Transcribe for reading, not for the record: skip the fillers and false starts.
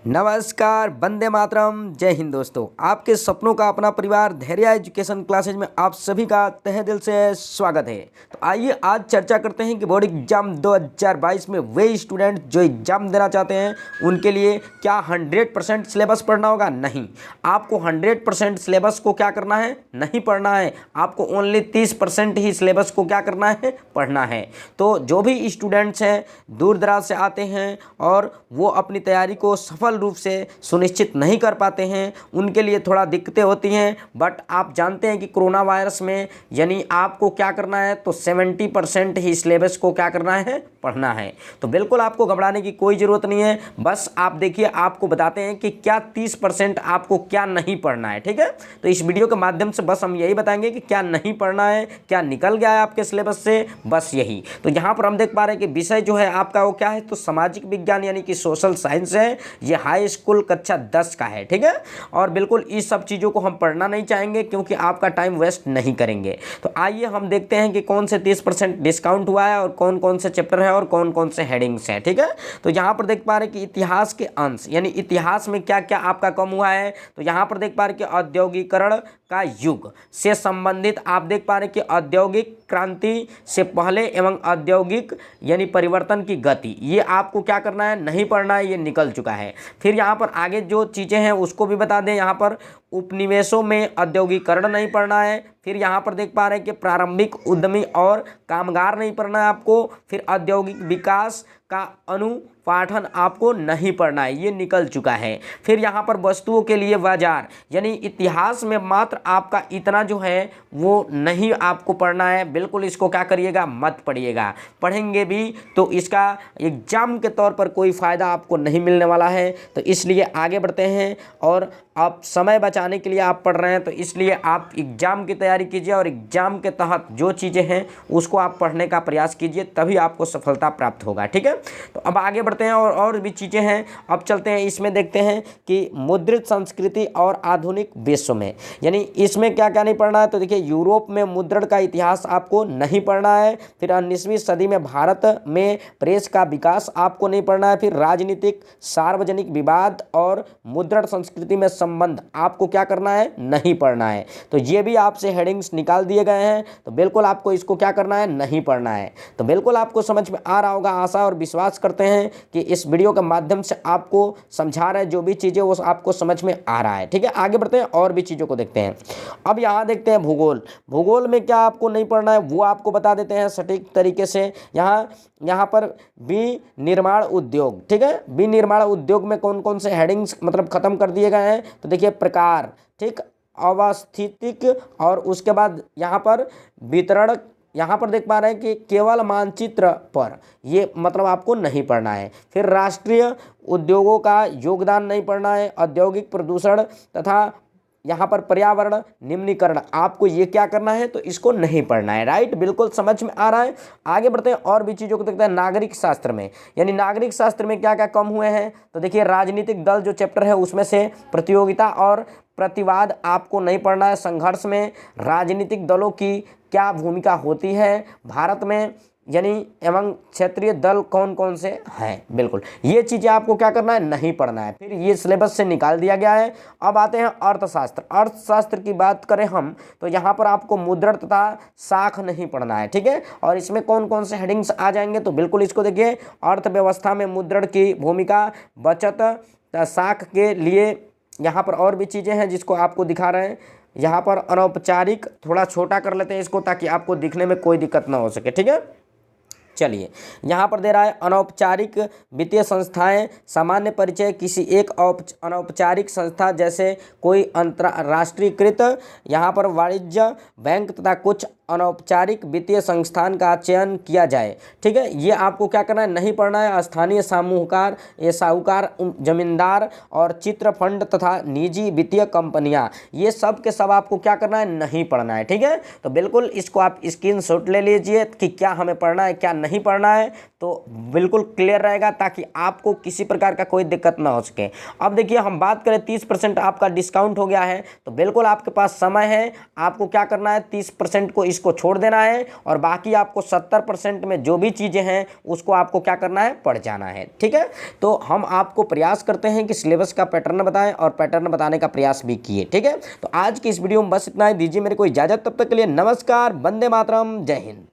नमस्कार, वंदे मातरम, जय हिंद दोस्तों। आपके सपनों का अपना परिवार धैर्य एजुकेशन क्लासेज में आप सभी का तहे दिल से स्वागत है। तो आइए आज चर्चा करते हैं कि बोर्ड एग्जाम 2022 में वे स्टूडेंट जो एग्जाम देना चाहते हैं उनके लिए क्या 100% सिलेबस पढ़ना होगा? नहीं, आपको 100% सिलेबस को क्या करना है? नहीं पढ़ना है। आपको ओनली 30% ही सिलेबस को क्या करना है? पढ़ना है। तो जो भी स्टूडेंट्स हैं दूर दराज से आते हैं और वो अपनी तैयारी को सफल रूप से सुनिश्चित नहीं कर पाते हैं, उनके लिए थोड़ा दिक्कतें होती हैं। बट आप जानते हैं कि कोरोना वायरस में यानी आपको क्या करना है, तो 70% ही सिलेबस को क्या करना है? पढ़ना है। तो बिल्कुल आपको घबराने की कोई ज़रूरत नहीं है। बस आप देखिए, आपको बताते हैं कि क्या 30% आपको क्या नहीं पढ़ना है। ठीक है, तो इस वीडियो के माध्यम से बस हम यही बताएंगे कि क्या नहीं पढ़ना है, क्या निकल गया है आपके सिलेबस से, बस यही। तो यहाँ पर हम देख पा रहे हैं कि विषय जो है आपका वो क्या है, तो सामाजिक विज्ञान यानी कि सोशल साइंस है। ये हाई स्कूल कक्षा 10 का है। ठीक है, और बिल्कुल इस सब चीज़ों को हम पढ़ना नहीं चाहेंगे क्योंकि आपका टाइम वेस्ट नहीं करेंगे। तो आइए हम देखते हैं कि कौन से 30% डिस्काउंट हुआ है और कौन कौन से चैप्टर है और कौन कौन से हेडिंग्स हैं। ठीक है, तो यहाँ पर देख पा रहे हैं कि इतिहास के अंश यानी इतिहास में क्या क्या आपका कम हुआ है। तो यहाँ पर देख पा रहे हैं कि औद्योगिकरण का युग से संबंधित आप देख पा रहे हैं कि औद्योगिक क्रांति से पहले एवं औद्योगिक यानी परिवर्तन की गति, ये आपको क्या करना है? नहीं पढ़ना है, ये निकल चुका है। फिर यहाँ पर आगे जो चीज़ें हैं उसको भी बता दें। यहाँ पर उपनिवेशों में औद्योगिकरण नहीं पढ़ना है। फिर यहाँ पर देख पा रहे हैं कि प्रारंभिक उद्यमी और कामगार नहीं पढ़ना है आपको। फिर औद्योगिक विकास का अनुपाठन आपको नहीं पढ़ना है, ये निकल चुका है। फिर यहाँ पर वस्तुओं के लिए बाजार यानी इतिहास में मात्र आपका इतना जो है वो नहीं आपको पढ़ना है। बिल्कुल इसको क्या करिएगा? मत पढ़िएगा। पढ़ेंगे भी तो इसका एग्जाम के तौर पर कोई फ़ायदा आपको नहीं मिलने वाला है। तो इसलिए आगे बढ़ते हैं और आप समय बचाने के लिए आप पढ़ रहे हैं, तो इसलिए आप एग्ज़ाम की तैयारी कीजिए और एग्ज़ाम के तहत जो चीज़ें हैं उसको आप पढ़ने का प्रयास कीजिए, तभी आपको सफलता प्राप्त होगा। ठीक है, तो अब आगे बढ़ते हैं और भी चीज़ें हैं। अब चलते हैं, इसमें देखते हैं कि मुद्रित संस्कृति और आधुनिक विश्व में यानी इसमें क्या क्या नहीं पढ़ना है। तो देखिए, यूरोप में मुद्रण का इतिहास आपको नहीं पढ़ना है। फिर 19वीं सदी में भारत में प्रेस का विकास आपको नहीं पढ़ना है। फिर राजनीतिक सार्वजनिक विवाद और मुद्रण संस्कृति में संबंध आपको क्या करना है? नहीं पढ़ना है। तो ये भी आपसे हेडिंग्स निकाल दिए गए हैं, तो बिल्कुल आपको इसको क्या करना है? नहीं पढ़ना है। तो बिल्कुल आपको समझ में आ रहा होगा, आशा और विश्वास करते हैं कि इस वीडियो के माध्यम से आपको समझा रहे जो भी चीज़ें वो आपको समझ में आ रहा है। ठीक है, आगे बढ़ते हैं और भी चीज़ों को देखते हैं। अब यहाँ देखते हैं भूगोल। भूगोल में क्या आपको नहीं पढ़ना है वो आपको बता देते हैं सटीक तरीके से। यहाँ पर विनिर्माण उद्योग, ठीक है, विनिर्माण उद्योग में कौन कौन से हेडिंग्स मतलब खत्म कर दिए गए हैं। तो देखिए, प्रकार, ठीक, अवस्थितिक और उसके बाद यहाँ पर वितरण, यहाँ पर देख पा रहे हैं कि केवल मानचित्र पर, ये मतलब आपको नहीं पढ़ना है। फिर राष्ट्रीय उद्योगों का योगदान नहीं पढ़ना है। औद्योगिक प्रदूषण तथा यहाँ पर पर्यावरण निम्नीकरण आपको ये क्या करना है? तो इसको नहीं पढ़ना है। राइट, बिल्कुल समझ में आ रहा है। आगे बढ़ते हैं और भी चीज़ों को देखते हैं। नागरिक शास्त्र में यानी नागरिक शास्त्र में क्या क्या कम हुए हैं। तो देखिए, राजनीतिक दल जो चैप्टर है उसमें से प्रतियोगिता और प्रतिवाद आपको नहीं पढ़ना है। संघर्ष में राजनीतिक दलों की क्या भूमिका होती है भारत में यानी एवं क्षेत्रीय दल कौन कौन से हैं, बिल्कुल ये चीज़ें आपको क्या करना है? नहीं पढ़ना है। फिर ये सिलेबस से निकाल दिया गया है। अब आते हैं अर्थशास्त्र। अर्थशास्त्र की बात करें हम तो यहाँ पर आपको मुद्रण तथा साख नहीं पढ़ना है। ठीक है, और इसमें कौन कौन से हेडिंग्स आ जाएंगे, तो बिल्कुल इसको देखिए। अर्थव्यवस्था में मुद्रण की भूमिका, बचत, साख के लिए यहाँ पर और भी चीज़ें हैं जिसको आपको दिखा रहे हैं। यहाँ पर अनौपचारिक, थोड़ा छोटा कर लेते हैं इसको ताकि आपको दिखने में कोई दिक्कत ना हो सके। ठीक है, चलिए, यहाँ पर दे रहा है अनौपचारिक वित्तीय संस्थाएं, सामान्य परिचय किसी एक अनौपचारिक संस्था जैसे कोई अंतर्राष्ट्रीयकृत यहाँ पर वाणिज्य बैंक तथा कुछ अनौपचारिक वित्तीय संस्थान का चयन किया जाए। ठीक है, ये आपको क्या करना है? नहीं पढ़ना है। स्थानीय सामूहिकार, साहूकार, जमींदार और चित्र फंड तथा निजी वित्तीय कंपनियां, ये सब के सब आपको क्या करना है? नहीं पढ़ना है। ठीक है, तो बिल्कुल इसको आप स्क्रीनशॉट ले लीजिए कि क्या हमें पढ़ना है क्या नहीं पढ़ना है, तो बिल्कुल क्लियर रहेगा ताकि आपको किसी प्रकार का कोई दिक्कत ना हो सके। अब देखिए, हम बात करें 30% आपका डिस्काउंट हो गया है, तो बिल्कुल आपके पास समय है। आपको क्या करना है? 30% को को छोड़ देना है और बाकी आपको 70% में जो भी चीज़ें हैं उसको आपको क्या करना है, पढ़ जाना है। ठीक है, तो हम आपको प्रयास करते हैं कि सिलेबस का पैटर्न बताएं और पैटर्न बताने का प्रयास भी किए। ठीक है, तो आज की इस वीडियो में बस इतना ही। दीजिए मेरे को इजाज़त, तब तक के लिए नमस्कार, वंदे मातरम, जय हिंद।